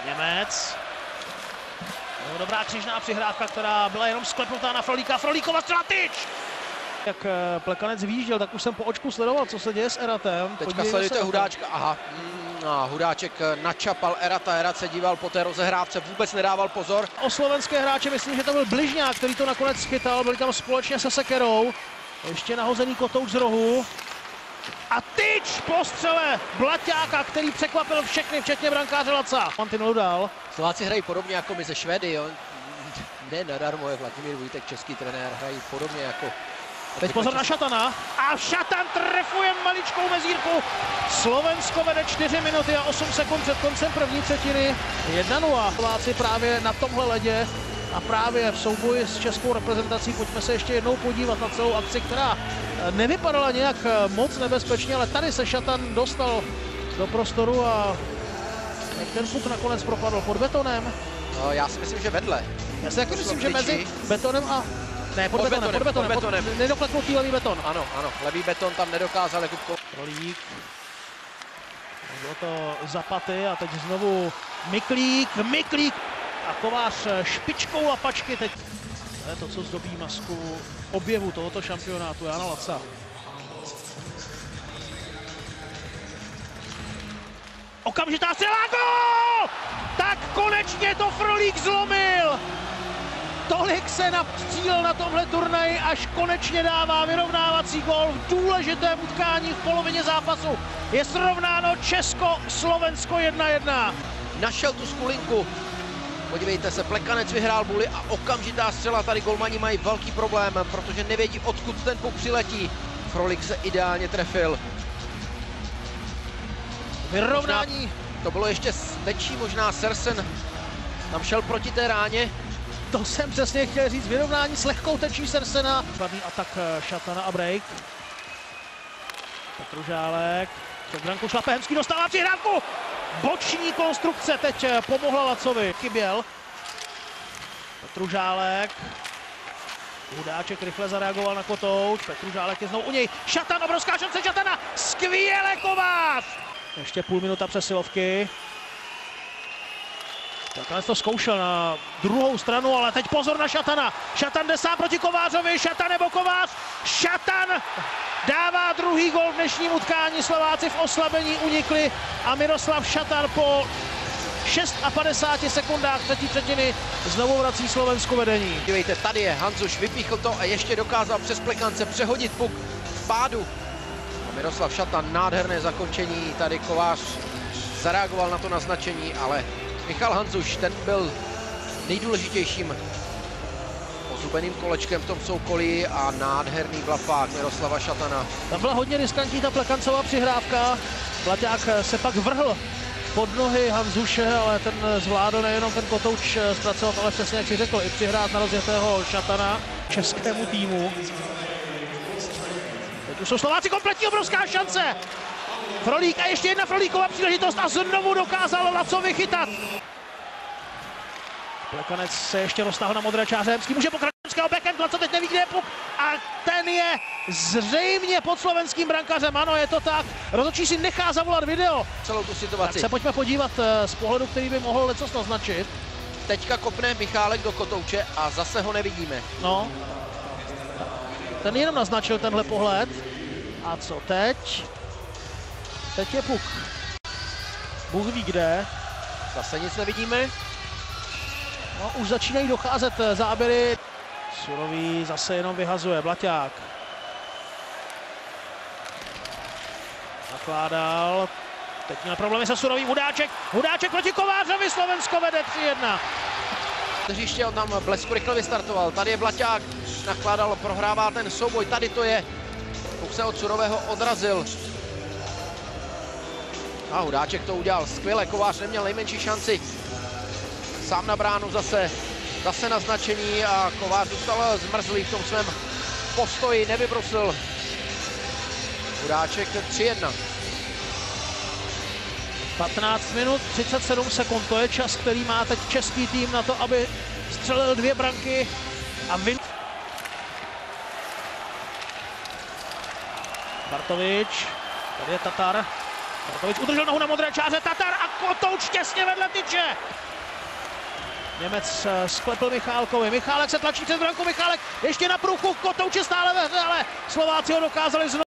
Němec. Dobrá křižná přihrávka, která byla jenom sklepnutá na Frolíka. Frolíkova střela, tyč! Jak Plekanec vyjížděl, tak už jsem po očku sledoval, co se děje s Eratem. Teďka sledujete Hudáčka, aha. Hudáček načapal Erata, Erat se díval po té rozehrávce, vůbec nedával pozor. O slovenské hráče myslím, že to byl Bližňák, který to nakonec schytal, byli tam společně se Sekerou. Ještě nahozený Kotouč z rohu. A tyč po střele Blaťáka, který překvapil všechny, včetně brankáře Laca. Mantinelu dál. Slováci hrají podobně jako my ze Švédy, jo. Ne nadarmo je Vladimír Vojtek, český trenér, hrají podobně jako... Teď pozor na Šatana. A Šatan trefuje maličkou mezírku. Slovensko vede 4 minuty a 8 sekund před koncem první třetiny. 1-0. Slováci právě na tomhle ledě a právě v souboji s českou reprezentací. Pojďme se ještě jednou podívat na celou akci, která nevypadala nějak moc nebezpečně, ale tady se Šatan dostal do prostoru a jak ten puk nakonec propadl pod betonem. No, já si myslím, že vedle. Já si taky myslím, že mezi betonem a... Ne, pod betonem. Nedokleknutý levý beton. Ano, levý beton tam nedokázal Jakubko. Rolík. Bylo to Zapaty a teď znovu Miklík. A Kovář špičkou lapačky teď. To je to, co zdobí masku objevu tohoto šampionátu, Jana Laca. Okamžitá střela, gól! Tak konečně to Frolík zlomil! Tolik se napstřílel na tomhle turnaji, až konečně dává vyrovnávací gól v důležitém utkání v polovině zápasu. Je srovnáno Česko-Slovensko 1-1. Našel tu skulinku. Podívejte se, Plekanec vyhrál buly a okamžitá střela. Tady golmani mají velký problém, protože nevědí, odkud ten puk přiletí. Frolík se ideálně trefil. Vyrovnání. Možná to bylo ještě větší, možná Sersen tam šel proti té ráně. To jsem přesně chtěl říct, vyrovnání s lehkou tečí Sersena. Špatný atak Šatana a break. Petružálek, před branku šlape, Hemský dostává přihrávku. Boční konstrukce teď pomohla Lacovi. Chyběl. Petružálek. Hudáček rychle zareagoval na Kotouč. Petružálek je znovu u něj. Šatan, obrovská šance Šatana. Skvěle Kovář. Ještě půl minuta přesilovky. Nakonec to zkoušel na druhou stranu, ale teď pozor na Šatana. Šatan jde sám proti Kovářovi, Šatan nebo Kovář. Šatan dává druhý gol v dnešním utkání. Slováci v oslabení unikli a Miroslav Šatan po 56 sekundách třetí třetiny znovu vrací Slovensko vedení. Dívejte, tady je Hanzuš, vypíchl to a ještě dokázal přes Plekance přehodit puk v pádu. A Miroslav Šatan, nádherné zakončení, tady Kovář zareagoval na to naznačení, ale Michal Hanzuš, ten byl nejdůležitějším ozubeným kolečkem v tom soukolí a nádherný vlapák Miroslava Šatana. Tam byla hodně riskantní ta Plekancová přihrávka. Blaťák se pak vrhl pod nohy Hanzuše, ale ten zvládl nejenom ten Kotouč zpracovat, ale přesně jak si řekl, i přihrát na rozjetého Šatana českému týmu. Teď už jsou Slováci kompletní, obrovská šance. Frolík a ještě jedna Frolíková příležitost a znovu dokázal Lacovi chytat. Plekanec se ještě roztáhl na modré čáře, Hemský může pokračovat backhand, Laco teď neví, kde je puk a ten je zřejmě pod slovenským brankařem, ano, je to tak. Rozhodčí si nechá zavolat video. Celou tu situaci. Tak se pojďme podívat z pohledu, který by mohl lecos naznačit. Teďka kopne Michálek do Kotouče a zase ho nevidíme. No, ten jenom naznačil tenhle pohled. A co teď? Teď je puk. Bůh ví kde. Zase nic nevidíme. No, už začínají docházet záběry. Surový zase jenom vyhazuje. Blaťák. Nakládal. Teď měl problémy se Surovým. Hudáček proti Kovářovi. Slovensko vede 3-1. Hřiště on tam blesku rychle vystartoval. Tady je Blaťák. Nakládal, prohrává ten souboj. Tady to je. Puk se od Surového odrazil. A Hudáček to udělal skvěle, Kovář neměl nejmenší šanci. Sám na bránu zase naznačení a Kovář zůstal zmrzlý v tom svém postoji, nevybrusil. Hudáček 3-1. 15 minut 37 sekund, to je čas, který má teď český tým na to, aby střelil 2 branky a Bartovič, tady je Tatar. Bartovič udržel nohu na modré čáře, Tatar a Kotouč těsně vedle tyče. Němec sklepl Michálkovi, Michálek se tlačí před branku, Michálek ještě na průchu, Kotouč je stále ve hře, ale Slováci ho dokázali znovu